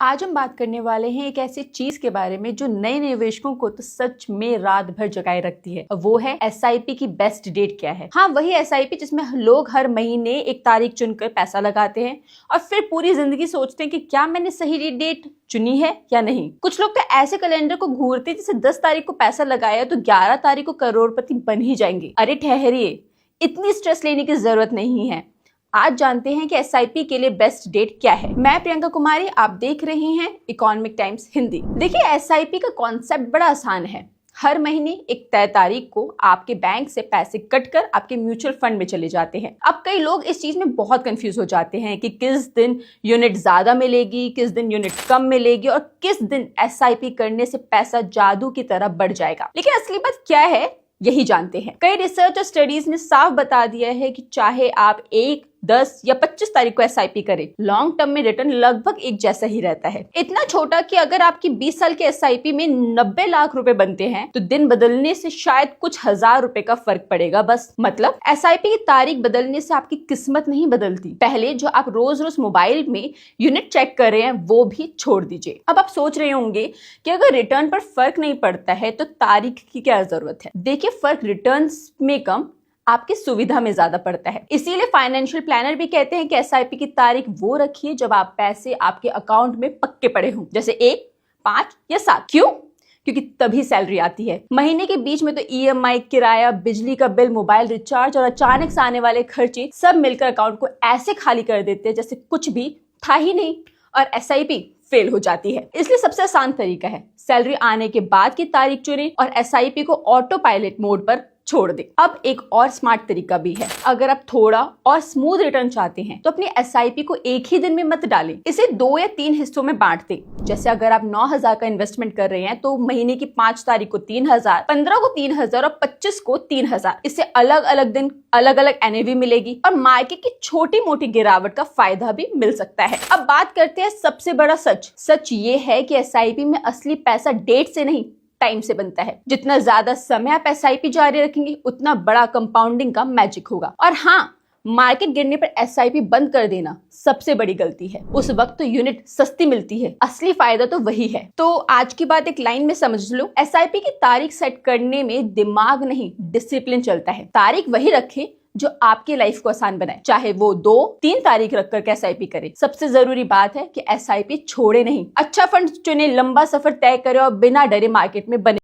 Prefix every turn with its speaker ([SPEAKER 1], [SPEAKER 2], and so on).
[SPEAKER 1] आज हम बात करने वाले हैं एक ऐसी चीज के बारे में जो नए निवेशकों को तो सच में रात भर जगाए रखती है। वो है एसआईपी की बेस्ट डेट क्या है। हाँ, वही एसआईपी जिसमें लोग हर महीने एक तारीख चुनकर पैसा लगाते हैं और फिर पूरी जिंदगी सोचते हैं कि क्या मैंने सही डेट चुनी है या नहीं। कुछ लोग तो ऐसे कैलेंडर को घूरते जैसे 10 तारीख को पैसा लगाया तो 11 तारीख को करोड़पति बन ही जाएंगे। अरे ठहरिए, इतनी स्ट्रेस लेने की जरूरत नहीं है। आज जानते हैं कि एसआईपी के लिए बेस्ट डेट क्या है। मैं प्रियंका कुमारी, आप देख रहे हैं इकोनॉमिक टाइम्स हिंदी। देखिए, एसआईपी का कॉन्सेप्ट बड़ा आसान है। हर महीने एक तय तारीख को आपके बैंक से पैसे कटकर आपके म्यूचुअल फंड में चले जाते हैं। अब कई लोग इस चीज में बहुत कंफ्यूज हो जाते हैं कि किस दिन यूनिट ज्यादा मिलेगी, किस दिन यूनिट कम मिलेगी और किस दिन एसआईपी करने से पैसा जादू की तरह बढ़ जाएगा। लेकिन असली बात क्या है, यही जानते हैं। कई रिसर्च और स्टडीज ने साफ बता दिया है कि चाहे आप 1, 10 या 25 तारीख को एसआईपी करें, लॉन्ग टर्म में रिटर्न लगभग एक जैसा ही रहता है। इतना छोटा कि अगर आपकी 20 साल के एसआईपी में 90 लाख रुपए बनते हैं तो दिन बदलने से शायद कुछ हजार रुपए का फर्क पड़ेगा बस। मतलब एसआईपी की तारीख बदलने से आपकी किस्मत नहीं बदलती। पहले जो आप रोज रोज मोबाइल में यूनिट चेक कर रहे हैं वो भी छोड़ दीजिए। अब आप सोच रहे होंगे कि अगर रिटर्न पर फर्क नहीं पड़ता है तो तारीख की क्या जरूरत है। देखिए, फर्क रिटर्न में कम, आपकी सुविधा में ज्यादा पड़ता है। इसीलिए फाइनेंशियल प्लानर भी कहते हैं कि एसआईपी की तारीख वो रखिए जब आप पैसे आपके अकाउंट में पक्के पड़े हों, जैसे 1, 5 या 7। क्यों? क्योंकि तभी सैलरी आती है। महीने के बीच में तो ईएमआई, किराया, बिजली का बिल, मोबाइल रिचार्ज और अचानक से आने वाले खर्चे सब मिलकर अकाउंट को ऐसे खाली कर देते हैं जैसे कुछ भी था ही नहीं और एसआईपी फेल हो जाती है। इसलिए सबसे आसान तरीका है सैलरी आने के बाद की तारीख चुनें और एसआईपी को ऑटो पायलट मोड पर छोड़ दे। अब एक और स्मार्ट तरीका भी है। अगर आप थोड़ा और स्मूथ रिटर्न चाहते हैं तो अपनी एसआईपी को एक ही दिन में मत डालें, इसे 2 या 3 हिस्सों में बांट दें। जैसे अगर आप 9,000 का इन्वेस्टमेंट कर रहे हैं तो महीने की 5 तारीख को 3,000, 15 को 3,000 और 25 को 3,000। इससे अलग अलग दिन अलग अलग एनएवी मिलेगी और मार्केट की छोटी मोटी गिरावट का फायदा भी मिल सकता है। अब बात करते हैं सबसे बड़ा सच ये है कि एसआईपी में असली पैसा डेट से नहीं, टाइम से बनता है। जितना ज्यादा समय आप एसआईपी जारी रखेंगे उतना बड़ा कंपाउंडिंग का मैजिक होगा। और हाँ, मार्केट गिरने पर एसआईपी बंद कर देना सबसे बड़ी गलती है। उस वक्त तो यूनिट सस्ती मिलती है, असली फायदा तो वही है। तो आज की बात एक लाइन में समझ लो, एसआईपी की तारीख सेट करने में दिमाग नहीं, डिसिप्लिन चलता है। तारीख वही रखें जो आपकी लाइफ को आसान बनाए, चाहे वो 2, 3 तारीख रखकर एसआईपी करे। सबसे जरूरी बात है कि एसआईपी छोड़े नहीं। अच्छा फंड चुने, लंबा सफर तय करे और बिना डरे मार्केट में बने।